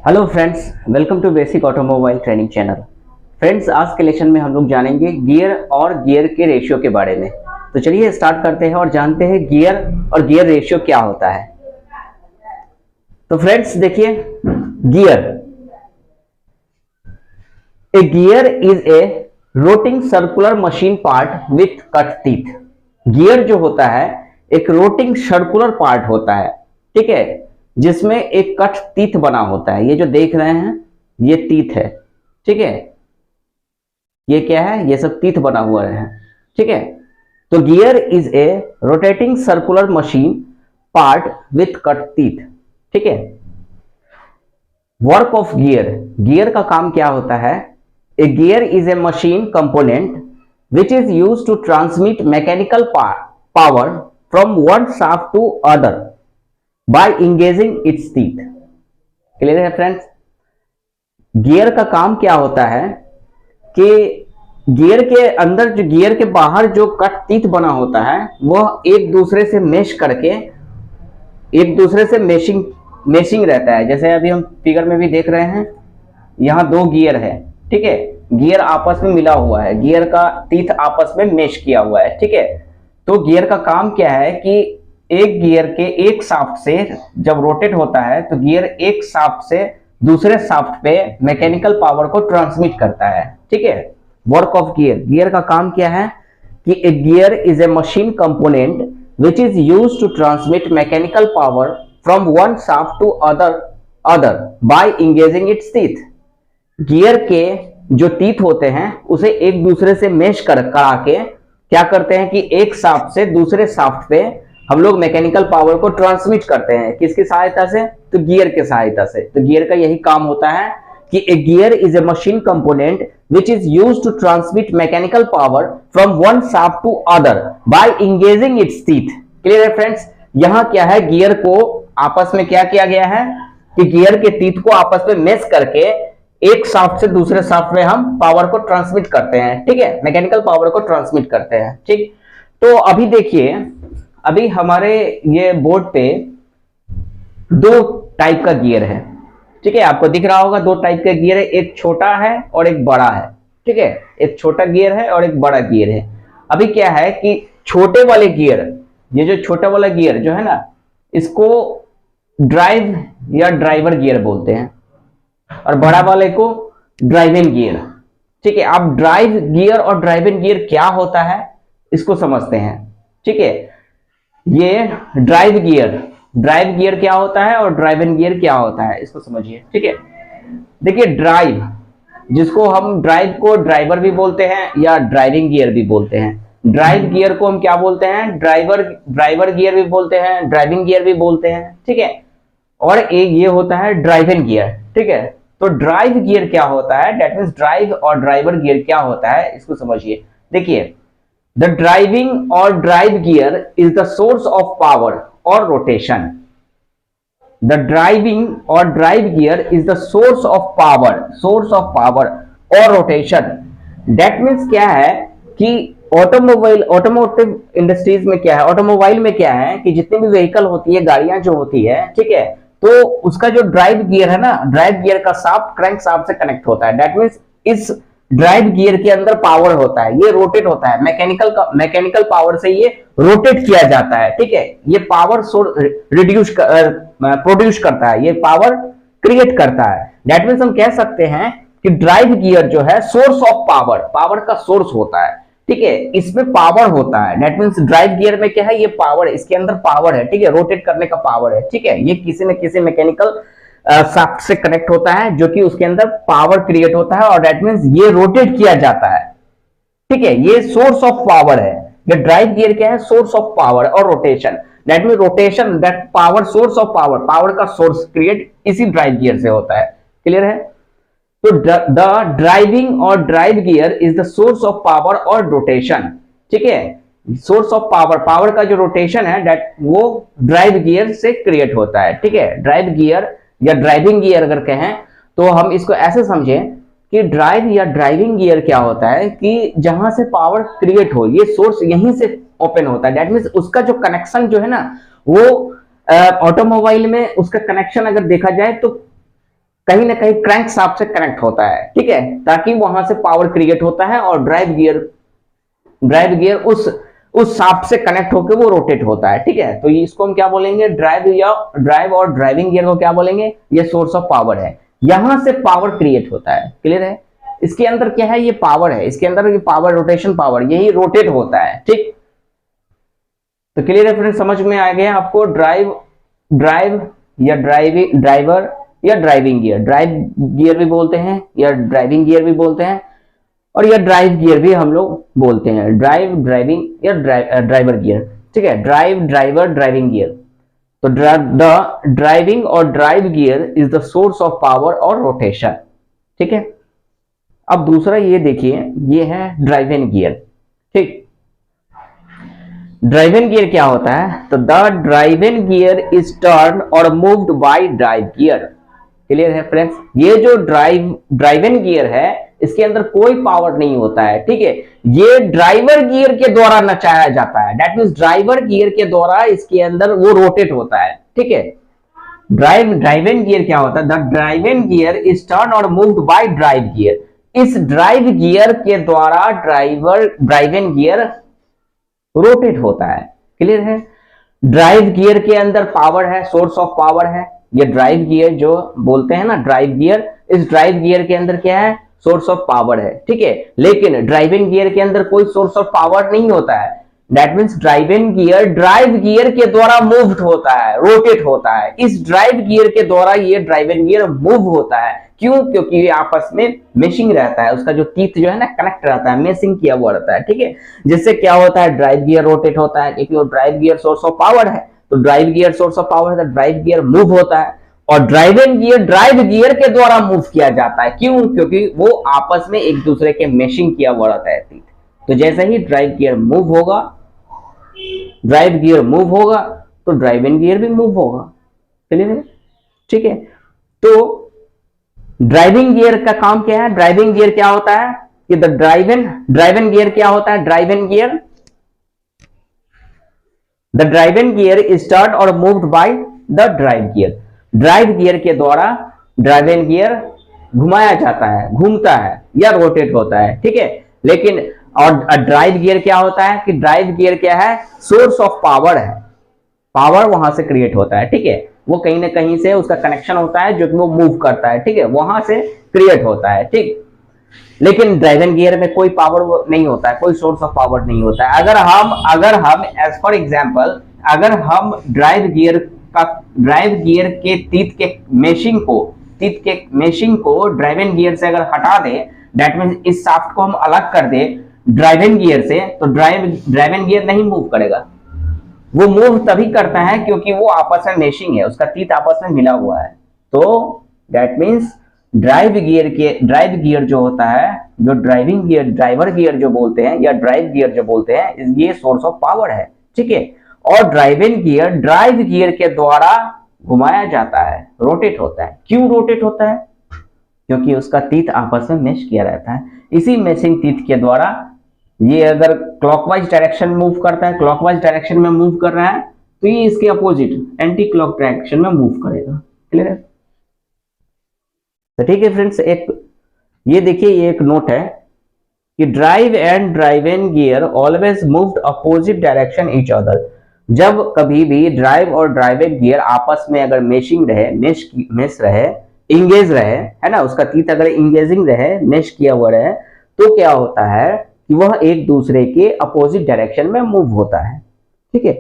Hello friends, welcome to basic automobile training channel. Friends, आज के lecture में हम लोग जानेंगे गियर और गियर के रेशियो के बारे में। तो चलिए स्टार्ट करते हैं और जानते हैं गियर और गियर रेशियो क्या होता है। तो फ्रेंड्स देखिए, a gear is a rotating circular machine part with cut teeth. Gear जो होता है एक रोटिंग सर्कुलर पार्ट होता है, ठीक है, जिसमें एक कट टीथ बना होता है। ये जो देख रहे हैं ये टीथ है, ठीक है। ये क्या है? ये सब टीथ बना हुआ है, ठीक है। तो gear is a rotating circular machine part with cut teeth, ठीक है। वर्क ऑफ गियर, गियर का काम क्या होता है? A gear is a machine component which is used to transmit mechanical power from one shaft to other by engaging its teeth। Clear है friends? Gear का काम क्या होता है कि गियर के अंदर जो गियर के बाहर जो कट टीथ बना होता है वह एक दूसरे से मेश करके एक दूसरे से मेशिंग रहता है। जैसे अभी हम फिगर में भी देख रहे हैं, यहाँ दो गियर है, ठीक है। गियर आपस में मिला हुआ है, गियर का टीथ आपस में मेश किया हुआ है, ठीक है। तो गियर का काम क्या है कि एक गियर के एक शाफ्ट से जब रोटेट होता है तो गियर एक शाफ्ट से दूसरे शाफ्ट पे मैकेनिकल पावर को ट्रांसमिट करता है, ठीक है। वर्क ऑफ गियर, गियर का काम क्या है कि a gear is a machine component which is used to transmit mechanical power from one shaft to other by engaging its teeth. Gear के जो टीथ होते हैं उसे एक दूसरे से मेश करा के क्या करते हैं कि एक शाफ्ट से दूसरे शाफ्ट पे हम लोग मैकेनिकल पावर को ट्रांसमिट करते हैं। किसकी सहायता से? तो गियर के सहायता से। तो गियर का यही काम होता है कि a gear is a machine component which is used to transmit mechanical power from one shaft to other by engaging its teeth. Clear है फ्रेंड्स? यहां क्या है, गियर को आपस में क्या किया गया है कि गियर के टीथ को आपस में मेश करके एक शाफ्ट से दूसरे शाफ्ट में हम पावर को ट्रांसमिट करते हैं, ठीक है, मैकेनिकल पावर को ट्रांसमिट करते हैं, ठीक। तो अभी देखिए, अभी हमारे ये बोर्ड पे दो टाइप का गियर है, ठीक है। आपको दिख रहा होगा दो टाइप का गियर है, एक छोटा है और एक बड़ा है, ठीक है। एक छोटा गियर है और एक बड़ा गियर है। अभी क्या है कि छोटे वाले गियर, ये जो छोटा वाला गियर जो है ना, इसको ड्राइव या ड्राइवर गियर बोलते हैं और बड़ा वाले को ड्राइविंग गियर, ठीक है। आप ड्राइव गियर और ड्राइविंग गियर क्या होता है इसको समझते हैं, ठीक है। ये ड्राइव गियर क्या होता है और ड्राइविंग गियर क्या होता है इसको समझिए, ठीक है। देखिए, ड्राइव, जिसको हम ड्राइव को ड्राइवर भी बोलते हैं या ड्राइविंग गियर भी बोलते हैं। ड्राइव गियर को हम क्या बोलते हैं? ड्राइवर गियर भी बोलते हैं, ड्राइविंग गियर भी बोलते हैं, ठीक है। और एक ये होता है ड्राइविंग गियर, ठीक है। तो ड्राइव गियर क्या होता है, दैट मीन्स ड्राइव और ड्राइवर गियर क्या होता है इसको समझिए। देखिए, the driving or drive gear is the source of power or rotation। the driving or drive gear is the source of power or rotation। that means क्या है कि ऑटोमोटिव इंडस्ट्रीज में क्या है, ऑटोमोबाइल में क्या है कि जितनी भी व्हीकल होती है, गाड़ियां जो होती है, ठीक है, तो उसका जो ड्राइव गियर है ना, ड्राइव गियर का शाफ्ट क्रैंक शाफ्ट से कनेक्ट होता है। दैट मीन्स इस ड्राइव गियर के अंदर पावर होता है, ये रोटेट होता है, मैकेनिकल पावर से ये रोटेट किया जाता है, ठीक है। ये पावर प्रोड्यूस करता है, ये पावर क्रिएट करता है। दैट मीन्स हम कह सकते हैं कि ड्राइव गियर जो है सोर्स ऑफ पावर का सोर्स होता है, ठीक है। इसमें पावर होता है। दैट मीन्स ड्राइव गियर में क्या है, ये पावर, इसके अंदर पावर है, ठीक है, रोटेट करने का पावर है, ठीक है। ये किसी न किसी मैकेनिकल शाफ्ट से कनेक्ट होता है जो कि उसके अंदर पावर क्रिएट होता है और दैट मीन्स ये रोटेट किया जाता है, ठीक है। ये सोर्स ऑफ पावर है। ये ड्राइव गियर क्या है? सोर्स ऑफ पावर और rotation. That mean rotation, that power, source of power का सोर्स क्रिएट इसी ड्राइव गियर से होता है। क्लियर है? तो द ड्राइविंग और drive gear is the source of power और रोटेशन, ठीक है। सोर्स ऑफ पावर का जो रोटेशन है दैट वो ड्राइव गियर से क्रिएट होता है, ठीक है। ड्राइव गियर या ड्राइविंग गियर अगर कहें तो हम इसको ऐसे समझें कि ड्राइव या ड्राइविंग गियर क्या होता है कि जहां से पावर क्रिएट हो, ये सोर्स यहीं से ओपन होता है। दैट मीन्स उसका जो कनेक्शन जो है ना, वो ऑटोमोबाइल में उसका कनेक्शन अगर देखा जाए तो कहीं ना कहीं क्रैंक शाफ्ट से कनेक्ट होता है, ठीक है, ताकि वहां से पावर क्रिएट होता है और ड्राइव गियर उस शाफ्ट से कनेक्ट होकर वो रोटेट होता है, ठीक है। तो इसको हम क्या बोलेंगे, ड्राइव और ड्राइविंग गियर को क्या बोलेंगे, ये सोर्स ऑफ पावर है, यहां से पावर क्रिएट होता है। क्लियर है? इसके अंदर क्या है, ये पावर है, इसके अंदर ये पावर, रोटेशन पावर, यही रोटेट होता है, ठीक। तो क्लियर है फ्रेंड्स, समझ में आ गया आपको? ड्राइव या ड्राइवर या ड्राइविंग गियर भी बोलते हैं, या ड्राइविंग गियर भी बोलते हैं, और या ड्राइव गियर भी हम लोग बोलते हैं, ड्राइविंग या ड्राइवर गियर, ठीक है। Driver, driving gear. तो द ड्राइविंग और drive gear is the source of power और रोटेशन, ठीक है। अब दूसरा ये देखिए, ये है ड्राइवन गियर, ठीक। ड्राइवन गियर क्या होता है, तो the driven gear is turn और moved by drive gear. Clear है फ्रेंड्स? ये जो ड्राइवन गियर है, इसके अंदर कोई पावर नहीं होता है, ठीक है। ये ड्राइवर गियर के द्वारा नचाया जाता है, दैट मींस ड्राइवर गियर के द्वारा इसके अंदर वो रोटेट होता है, ठीक है। ड्राइवन गियर क्या होता है, the driven gear is turn और मूव्ड बाय ड्राइव गियर। इस ड्राइव गियर के द्वारा ड्राइवन गियर रोटेट होता है। क्लियर है? ड्राइव गियर के अंदर पावर है, सोर्स ऑफ पावर है, ये ड्राइव गियर जो बोलते हैं ना, ड्राइव गियर, इस ड्राइव गियर के अंदर क्या है, सोर्स ऑफ पावर है, ठीक है। लेकिन ड्राइविंग गियर के अंदर कोई सोर्स ऑफ पावर नहीं होता है, that means driving gear drive gear के द्वारा मूव्ड होता है, रोटेट होता है। इस ड्राइव गियर के द्वारा ये ड्राइविंग गियर मूव होता है। क्यों? क्योंकि ये आपस में मेशिंग रहता है, उसका जो टीथ जो है ना कनेक्ट रहता है, मेशिंग किया हुआ रहता है, ठीक है। जिससे क्या होता है, ड्राइव गियर रोटेट होता है, क्योंकि वो drive gear source of power है, तो drive gear source of power है, तो ड्राइव गियर मूव होता है। और ड्राइविंग गियर ड्राइव गियर के द्वारा मूव किया जाता है। क्यों? क्योंकि वो आपस में एक दूसरे के मेशिंग किया हुआ रहता है टीथ। तो जैसे ही ड्राइव गियर मूव होगा, तो ड्राइविंग गियर भी मूव होगा। क्लियर है? ठीक है। तो ड्राइविंग गियर का काम क्या है, ड्राइविंग गियर क्या होता है कि ड्राइवन गियर क्या होता है, the driven gear is start और moved by the drive gear. Drive gear के द्वारा ड्राइवन गियर घुमाया जाता है, घूमता है या रोटेट होता है, ठीक है। लेकिन और ड्राइव गियर क्या होता है कि ड्राइव गियर क्या है, सोर्स ऑफ पावर है, पावर वहां से क्रिएट होता है, ठीक है। वो कहीं ना कहीं से उसका कनेक्शन होता है जो कि वो मूव करता है, ठीक है, वहां से क्रिएट होता है, ठीक। लेकिन ड्राइवन गियर में कोई पावर नहीं होता है, कोई सोर्स ऑफ पावर नहीं होता है। अगर हम एज फॉर एग्जांपल, अगर हम ड्राइव गियर के टीथ के मेशिंग को ड्राइवन गियर से अगर हटा दे, दैट मींस इस शाफ्ट को हम अलग कर दे ड्राइवन गियर से, तो ड्राइवन गियर नहीं मूव करेगा। वो मूव तभी करता है क्योंकि वो आपस में मेशिंग है, उसका टीथ आपस में मिला हुआ है। तो दैट मींस ड्राइव गियर जो होता है, जो ड्राइवर गियर जो बोलते हैं या ड्राइव गियर जो बोलते हैं, ये सोर्स ऑफ पावर है, ठीक है। और ड्राइविंग गियर ड्राइव गियर के द्वारा घुमाया जाता है, रोटेट होता है। क्यों रोटेट होता है? क्योंकि उसका टीथ आपस में मेश किया रहता है। इसी मेशिंग टीथ के द्वारा ये अगर क्लॉकवाइज डायरेक्शन मूव करता है, क्लॉकवाइज डायरेक्शन में मूव कर रहा है, तो ये इसके अपोजिट एंटी क्लॉक डायरेक्शन में मूव करेगा। क्लियर है? तो ठीक है फ्रेंड्स, ये देखिए, ये एक नोट है कि drive and driven gear always moved opposite direction each other. जब कभी भी ड्राइव और ड्राइवन गियर आपस में अगर इंगेज रहे, है ना, उसका टीथ अगर इंगेजिंग रहे, मेश किया हुआ रहे, तो क्या होता है कि वह एक दूसरे के अपोजिट डायरेक्शन में मूव होता है, ठीक है।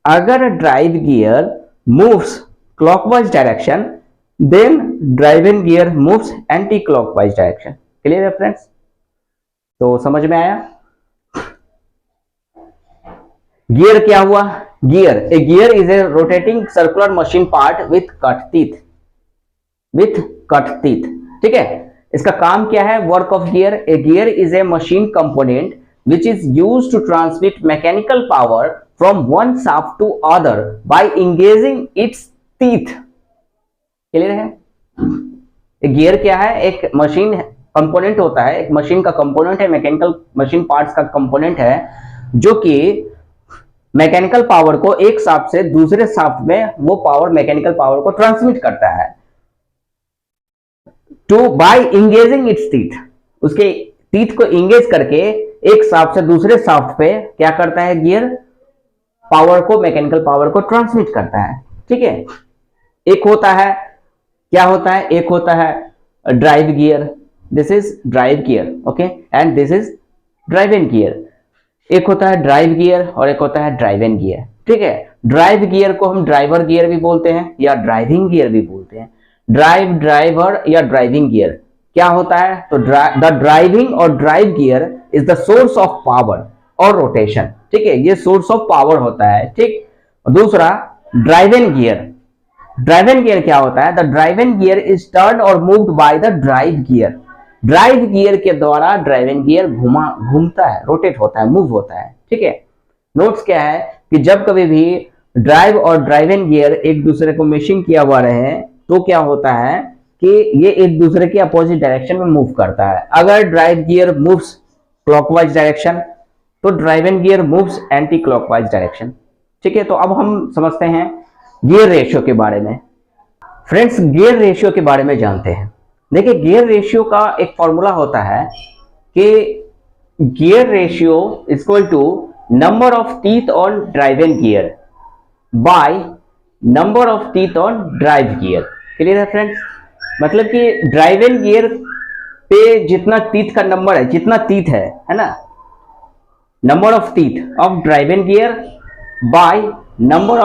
अगर drive gear moves clockwise direction, then driven gear moves anti clockwise direction. Clear है फ्रेंड्स? तो समझ में आया? गियर क्या हुआ? A gear is a rotating circular machine part with cut teeth, ठीक है। इसका काम क्या है? Work of gear. A gear is a machine component which is used to transmit mechanical power from one shaft to other by engaging its teeth. Clear है? A gear क्या है? एक मशीन कंपोनेंट होता है, एक मशीन का component है, mechanical machine parts का कंपोनेंट है, जो कि मैकेनिकल पावर को एक शाफ्ट से दूसरे शाफ्ट में वो पावर, मैकेनिकल पावर को ट्रांसमिट करता है। To by engaging its teeth, उसके टीथ को इंगेज करके एक शाफ्ट से दूसरे शाफ्ट पे क्या करता है गियर, पावर को, मैकेनिकल पावर को ट्रांसमिट करता है। ठीक है, एक होता है, क्या होता है, एक होता है drive gear, this is drive gear, okay, and this is drive in gear. एक होता है ड्राइव गियर और एक होता है ड्राइव इन गियर। ठीक है, ड्राइव गियर को हम ड्राइवर गियर भी बोलते हैं या ड्राइविंग गियर भी बोलते हैं। ड्राइव, ड्राइवर या ड्राइविंग गियर क्या होता है, तो द ड्राइविंग और drive gear is the source of power और रोटेशन। ठीक है, ये सोर्स ऑफ पावर होता है। ठीक, दूसरा driven gear, driven gear क्या होता है, the driven gear is turn और moved by the drive gear. Drive gear के द्वारा ड्राइव इन गियर घूमता है, रोटेट होता है, मूव होता है। ठीक है, नोट्स क्या है कि जब कभी भी ड्राइव और ड्राइव इन गियर एक दूसरे को मेशिंग किया हुआ रहे तो क्या होता है कि ये एक दूसरे के अपोजिट डायरेक्शन में मूव करता है। अगर drive gear moves clockwise direction तो driven gear moves anti clockwise direction. ठीक है, तो अब हम समझते हैं गियर रेशियो के बारे में। फ्रेंड्स, गियर रेशियो के बारे में जानते हैं। देखिए, गियर रेशियो का एक फॉर्मूला होता है कि gear ratio equal to number of teeth on driven gear by number of teeth on drive gear. Clear है फ्रेंड्स, मतलब कि ड्राइव इन गियर पे जितना टीथ का नंबर है, जितना टीथ है ना, number of teeth of driven gear by number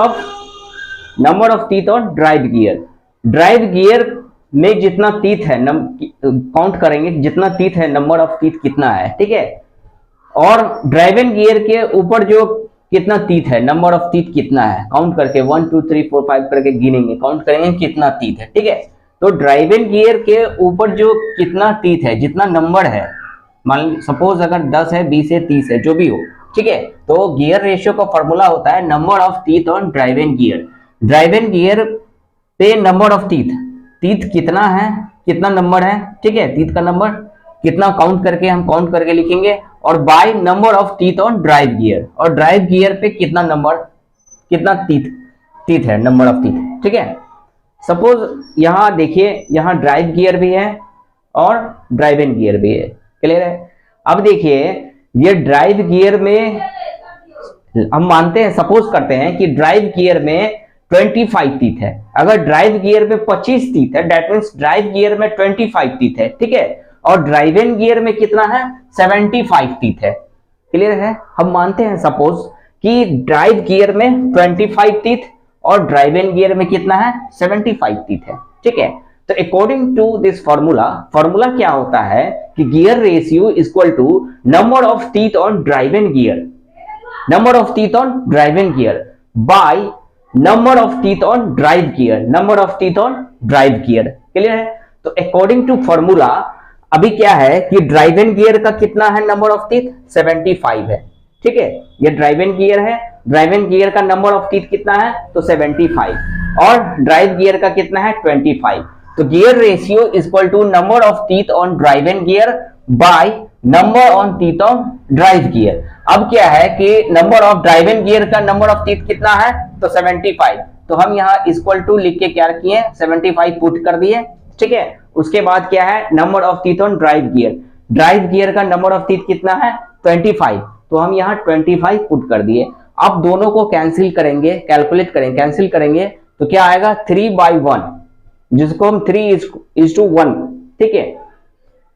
of teeth on drive gear. Drive gear में जितना टीथ है, काउंट करेंगे जितना टीथ है, नंबर ऑफ टीथ कितना है। ठीक है, और ड्राइव इन गियर के ऊपर जो कितना टीथ है, नंबर ऑफ टीथ कितना है, काउंट करके 1 2 3 4 5 करके गिनेंगे, काउंट करेंगे कितना टीथ है। ठीक है, तो ड्राइव इन गियर के ऊपर जो कितना टीथ है, जितना नंबर है, मान सपोज अगर 10 है, 20 है, 30 है, जो भी हो। ठीक है, तो गियर रेशियो का फॉर्मूला होता है number of teeth on driven gear. Driven gear पे नंबर ऑफ टीथ, टीथ कितना है, कितना नंबर है। ठीक है, टीथ का नंबर कितना काउंट करके हम काउंट करके लिखेंगे, और bye number of teeth on drive gear, और ड्राइव गियर पे कितना नंबर, कितना टीथ है, नंबर ऑफ टीथ। ठीक है, सपोज यहां देखिए, यहां ड्राइव गियर भी है और ड्राइव इन गियर भी है। क्लियर है, अब देखिए ये ड्राइव गियर में हम मानते हैं, सपोज करते हैं कि ड्राइव गियर में 25 टीथ है। अगर ड्राइव गियर में 25 टीथ है, दैट मींस ड्राइव गियर में 25 टीथ है। ठीक है, और ड्राइव इन गियर में कितना है, 75 टीथ है। क्लियर है, हम मानते हैं सपोज कि ड्राइव गियर में 25 टीथ और ड्राइव इन गियर में कितना है, 75 टीथ है। ठीक है, तो अकॉर्डिंग टू दिस फॉर्मूला क्या होता है कि gear ratio equal to number of teeth on driven gear, number of teeth on driven gear by number of teeth on drive gear, number of teeth on drive gear. Clear है, तो according to formula अभी क्या है कि drive इन gear का कितना है number of teeth, 75 है। ठीक है, ये ड्राइव इन गियर है, ड्राइव इन गियर का नंबर ऑफ टीथ कितना है, तो 75, और ड्राइव गियर का कितना है, 25। तो gear ratio equal to number of teeth on driven gear by number on teeth on drive gear. अब क्या है कि number of driven gear का नंबर ऑफ टीथ कितना है, तो 75, तो हम यहाँ इक्वल टू लिख के क्या किए, 75 पुट कर दिए। ठीक है, उसके बाद क्या है, number of teeth on drive gear का नंबर ऑफ टीथ कितना है, 25, तो हम यहाँ 25 पुट कर दिए। अब दोनों को कैंसिल करेंगे, कैलकुलेट करेंगे, कैंसिल करेंगे तो क्या आएगा, 3/1, जिसको हम 3:1, ठीक है,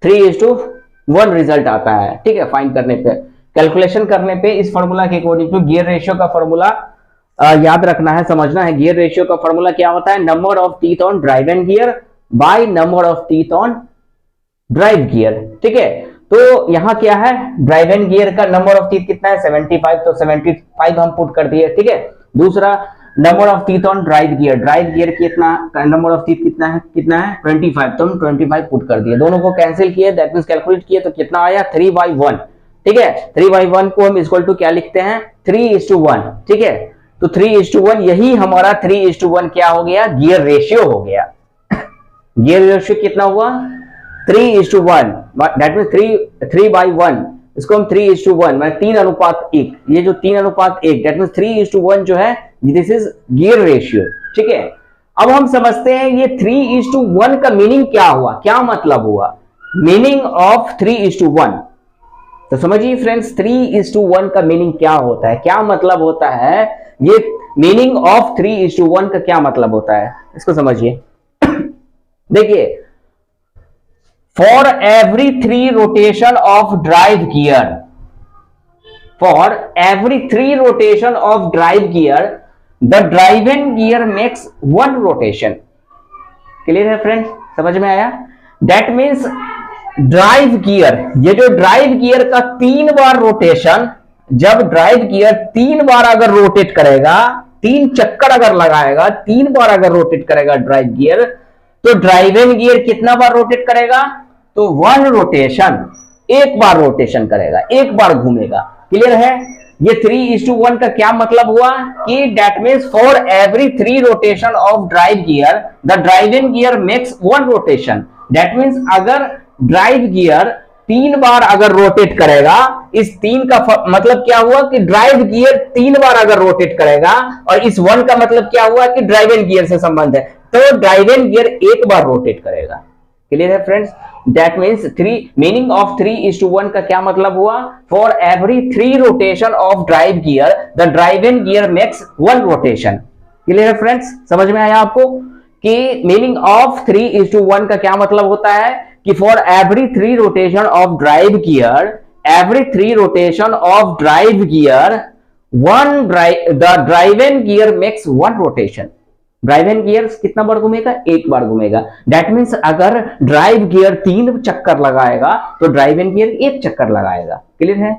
3:1 रिजल्ट आता है। ठीक है, फाइंड करने पे, कैलकुलेशन करने पे इस फॉर्मूला के अकॉर्डिंग टू गियर रेशियो का फॉर्मूला याद रखना है, समझना है। गियर रेशियो का फॉर्मूला क्या होता है, number of teeth on driven gear by number of teeth on drive gear. ठीक है, तो यहां क्या है, ड्राइव इन गियर का नंबर ऑफ टीथ कितना है, 75, तो 75 हम पुट कर दिए। ठीक है, दूसरा number of teeth on drive gear कितना, नंबर ऑफ टीथ कितना है 25, तो हम 25 पुट कर दिए। दोनों को कैंसिल किए, दैट मींस कैलकुलेट किए, तो कितना आया, 3/1। ठीक है, 3/1 को हम इक्वल टू क्या लिखते हैं, 3:1। ठीक है, तो 3:1, यही हमारा 3:1 क्या हो गया, गियर रेशियो हो गया। गियर रेशियो कितना हुआ, 3:1, दैट मींस 3/1, इसको हम 3:1 मतलब 3:1, ये जो 3:1, दैट मींस 3:1 जो है, दिस इज गियर रेशियो। ठीक है, अब हम समझते हैं ये 3:1 का मीनिंग क्या हुआ, क्या मतलब हुआ, मीनिंग ऑफ 3:1। तो समझिए फ्रेंड्स 3:1 का मीनिंग क्या होता है, क्या मतलब होता है, ये मीनिंग ऑफ 3:1 का क्या मतलब होता है, इसको समझिए। देखिए, for every 3 rotation of drive gear, for every 3 rotation of drive gear the driven gear makes 1 rotation. Clear है फ्रेंड्स, समझ में आया? दैट मीन्स ड्राइव गियर, ये जो ड्राइव गियर का 3 बार रोटेशन, जब ड्राइव गियर 3 बार अगर रोटेट करेगा, 3 चक्कर अगर लगाएगा, 3 बार अगर रोटेट करेगा ड्राइव गियर, तो ड्राइवन गियर कितना बार रोटेट करेगा? तो 1 रोटेशन, एक बार रोटेशन करेगा, एक बार घूमेगा। क्लियर है? ये 3:1 का क्या मतलब हुआ कि that means for every 3 rotation of drive gear the driving gear makes 1 rotation. That means अगर ड्राइव गियर 3 बार अगर रोटेट करेगा, इस 3 का मतलब क्या हुआ कि ड्राइव गियर 3 बार अगर रोटेट करेगा, और इस 1 का मतलब क्या हुआ कि ड्राइवन गियर से संबंध है, तो ड्राइवन गियर एक बार रोटेट करेगा। क्लियर है friends? That means meaning of 3:1 का क्या मतलब हुआ? For every 3 rotation of drive gear the driven gear makes 1 rotation. Clear है फ्रेंड्स, समझ में आया आपको कि मीनिंग ऑफ 3:1 का क्या मतलब होता है कि for every 3 rotation of drive gear, every 3 rotation of drive gear the driven gear makes 1 rotation. Driven gear कितना बार घूमेगा? एक बार घूमेगा। दैट मीन्स अगर ड्राइव गियर 3 चक्कर लगाएगा तो ड्राइवन गियर 1 चक्कर लगाएगा। क्लियर है?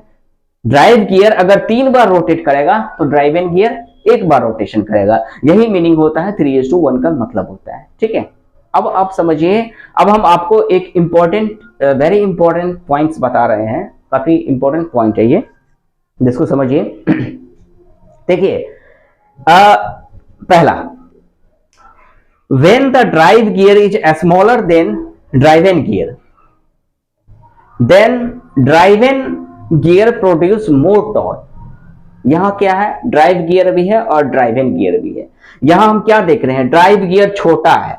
ड्राइव गियर अगर 3 बार रोटेट करेगा तो ड्राइवन गियर एक बार रोटेशन करेगा। यही मीनिंग होता है 3:1 का मतलब होता है। ठीक है, अब आप समझिए, अब हम आपको एक इंपॉर्टेंट, वेरी इंपॉर्टेंट पॉइंट्स बता रहे हैं, काफी इंपॉर्टेंट पॉइंट है ये, जिसको समझिए। देखिए, पहला, when the drive gear is smaller than driven gear, then driven gear produce more torque। यहां क्या है? ड्राइव गियर भी है और ड्राइवन गियर भी है। यहां हम क्या देख रहे हैं? ड्राइव गियर छोटा है,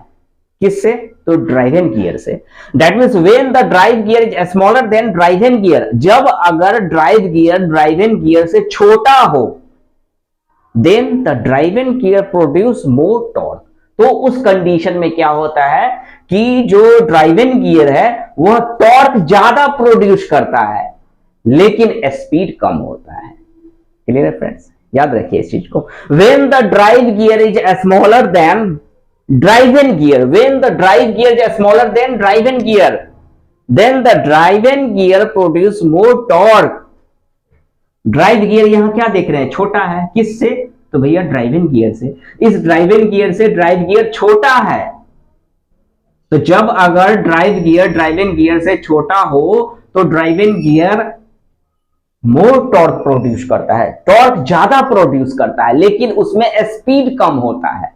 किससे? तो ड्राइवन गियर से। That means when the drive gear is smaller than driven gear, जब अगर ड्राइव गियर ड्राइवन गियर से छोटा हो, then the driven gear produce more torque. तो उस कंडीशन में क्या होता है कि जो ड्राइवन गियर है वह टॉर्क ज्यादा प्रोड्यूस करता है, लेकिन स्पीड कम होता है। क्लियर है फ्रेंड्स? याद रखिए इस चीज को। When the drive gear is smaller than driven gear, when the drive gear is smaller than driven gear, then the driven gear produce more torque. Drive gear यहां क्या देख रहे हैं? छोटा है, किससे? तो भैया ड्राइवन गियर से। इस ड्राइवन गियर से ड्राइव गियर छोटा है, तो जब अगर ड्राइव गियर ड्राइवन गियर से छोटा हो तो ड्राइवन गियर मोर टॉर्क प्रोड्यूस करता है, टॉर्क ज्यादा प्रोड्यूस करता है, लेकिन उसमें स्पीड कम होता है,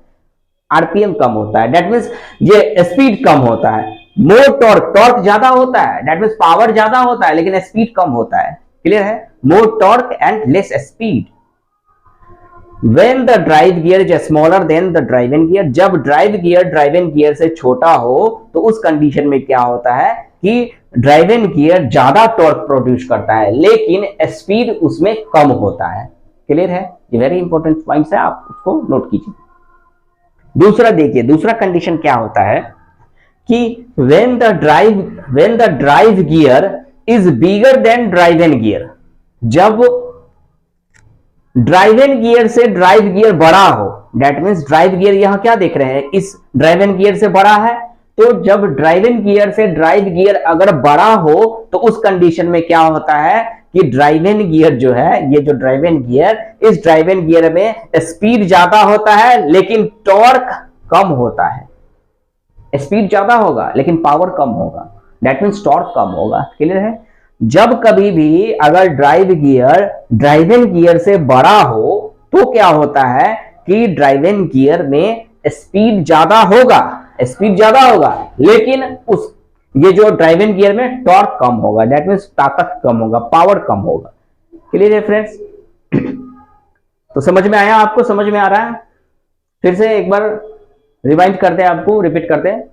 आरपीएम कम होता है। दैट मीन्स ये स्पीड कम होता है। मोर टॉर्क, टॉर्क ज्यादा होता है, दैट मीन्स पावर ज्यादा होता है, लेकिन स्पीड कम होता है। क्लियर है? More torque and less speed. When the drive gear is smaller than the driving gear, जब ड्राइव गियर ड्राइवन गियर से छोटा हो तो उस कंडीशन में क्या होता है कि ड्राइवन गियर ज्यादा टॉर्क प्रोड्यूस करता है, लेकिन स्पीड उसमें कम होता है। क्लियर है? ये वेरी इंपॉर्टेंट पॉइंट्स है, आप उसको नोट कीजिए। दूसरा देखिए, दूसरा कंडीशन क्या होता है कि when the drive gear is bigger than driven gear, जब ड्राइवन गियर से ड्राइव गियर बड़ा हो, दैट मीन्स ड्राइव गियर यहां क्या देख रहे हैं? इस ड्राइवन गियर से बड़ा है, तो जब ड्राइवन गियर से ड्राइव गियर अगर बड़ा हो तो उस कंडीशन में क्या होता है कि ड्राइवन गियर जो है, ये जो ड्राइवन गियर, इस ड्राइवन गियर में स्पीड ज्यादा होता है लेकिन टॉर्क कम होता है। स्पीड ज्यादा होगा लेकिन पावर कम होगा, दैट मीन्स टॉर्क कम होगा। क्लियर है? जब कभी भी अगर ड्राइव गियर ड्राइवन गियर से बड़ा हो तो क्या होता है कि ड्राइवन गियर में स्पीड ज्यादा होगा, लेकिन उस ये जो ड्राइवन गियर में टॉर्क कम होगा, दैट मीन्स ताकत कम होगा, पावर कम होगा। क्लियर है फ्रेंड्स? तो समझ में आया आपको? समझ में आ रहा है? फिर से एक बार रिवाइंड करते हैं, आपको रिपीट करते हैं।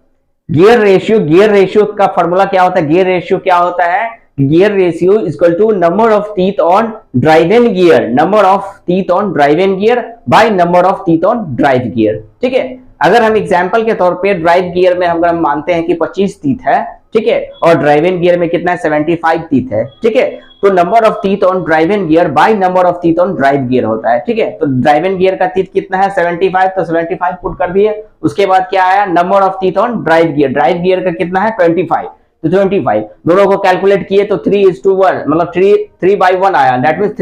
गियर रेशियो का फॉर्मूला क्या होता है? गियर रेशियो क्या होता है? Gear ratio equal to number of teeth on driven gear, number of teeth on driven gear by number of teeth on drive gear. ठीक है, अगर हम एग्जांपल के तौर पे ड्राइव गियर में हम मानते हैं कि 25 टीथ है, ठीक है, और ड्राइव इन गियर में कितना है? 75 टीथ है। ठीक है, तो number of teeth on driven gear by number of teeth on drive gear होता है। ठीक है, तो ड्राइव इन गियर का टीथ कितना है? 75, तो 75 पुट कर दिए। उसके बाद क्या आया? Number of teeth on drive gear का कितना है? 25, तो 25 दोनों को कैलकुलेट किए तो 3:1, मतलब 3/1 आया, दैट मींस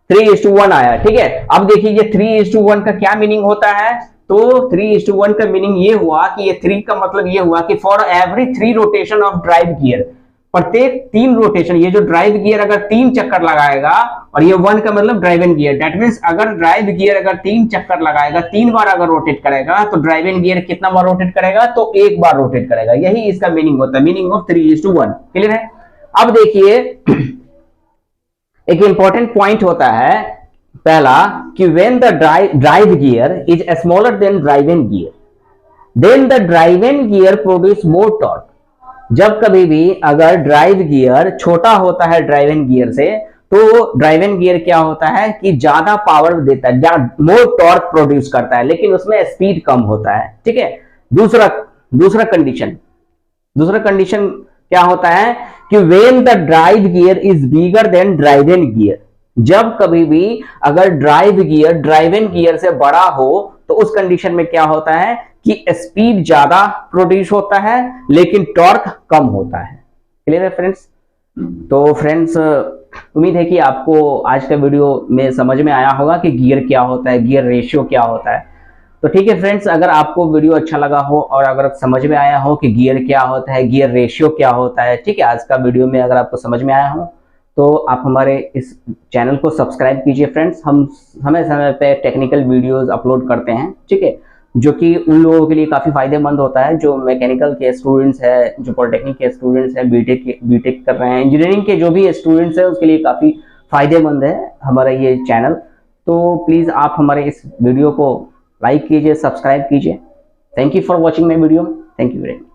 3:1 आया। ठीक है, अब देखिए ये 3:1 का क्या मीनिंग होता है? तो 3:1 का मीनिंग ये हुआ कि ये 3 का मतलब ये हुआ कि for every 3 rotation of drive gear, प्रत्येक 3 रोटेशन, ये जो ड्राइव गियर अगर 3 चक्कर लगाएगा, और ये 1 का मतलब drive in gear, that means अगर ड्राइव गियर अगर 3 चक्कर लगाएगा, 3 बार अगर रोटेट करेगा, तो ड्राइव इन गियर कितना बार रोटेट करेगा? तो 1 बार रोटेट करेगा। यही इसका मीनिंग होता है, मीनिंग ऑफ 3:1। क्लियर है? अब देखिए एक इंपॉर्टेंट पॉइंट होता है पहला कि when the drive gear is smaller than driven gear, then the driven gear produce more torque. जब कभी भी अगर ड्राइव गियर छोटा होता है ड्राइव इन गियर से, तो ड्राइव इन गियर क्या होता है कि ज्यादा पावर देता है, मोर टॉर्क प्रोड्यूस करता है, लेकिन उसमें स्पीड कम होता है। ठीक है, दूसरा कंडीशन क्या होता है कि when the drive gear is bigger than driven gear, जब कभी भी अगर drive gear driven gear से बड़ा हो, तो उस कंडीशन में क्या होता है कि स्पीड ज्यादा प्रोड्यूस होता है लेकिन टॉर्क कम होता है। क्लियर है फ्रेंड्स? तो फ्रेंड्स, उम्मीद है कि आपको आज का वीडियो में समझ में आया होगा कि गियर क्या होता है, गियर रेशियो क्या होता है। तो ठीक है फ्रेंड्स, अगर आपको वीडियो अच्छा लगा हो और अगर समझ में आया हो कि गियर क्या होता है, गियर रेशियो क्या होता है, ठीक है, आज का वीडियो में अगर आपको समझ में आया हो तो आप हमारे इस चैनल को सब्सक्राइब कीजिए फ्रेंड्स। हम समय समय पे टेक्निकल वीडियोस अपलोड करते हैं, ठीक है, जो कि उन लोगों के लिए काफ़ी फायदेमंद होता है जो मैकेनिकल के स्टूडेंट्स हैं, जो पॉलिटेक्निक के स्टूडेंट्स हैं, बीटेक कर रहे हैं, इंजीनियरिंग के जो भी स्टूडेंट्स हैं उसके लिए काफ़ी फायदेमंद है हमारा ये चैनल। तो प्लीज़ आप हमारे इस वीडियो को लाइक कीजिए, सब्सक्राइब कीजिए। Thank you for watching my video. Thank you very much.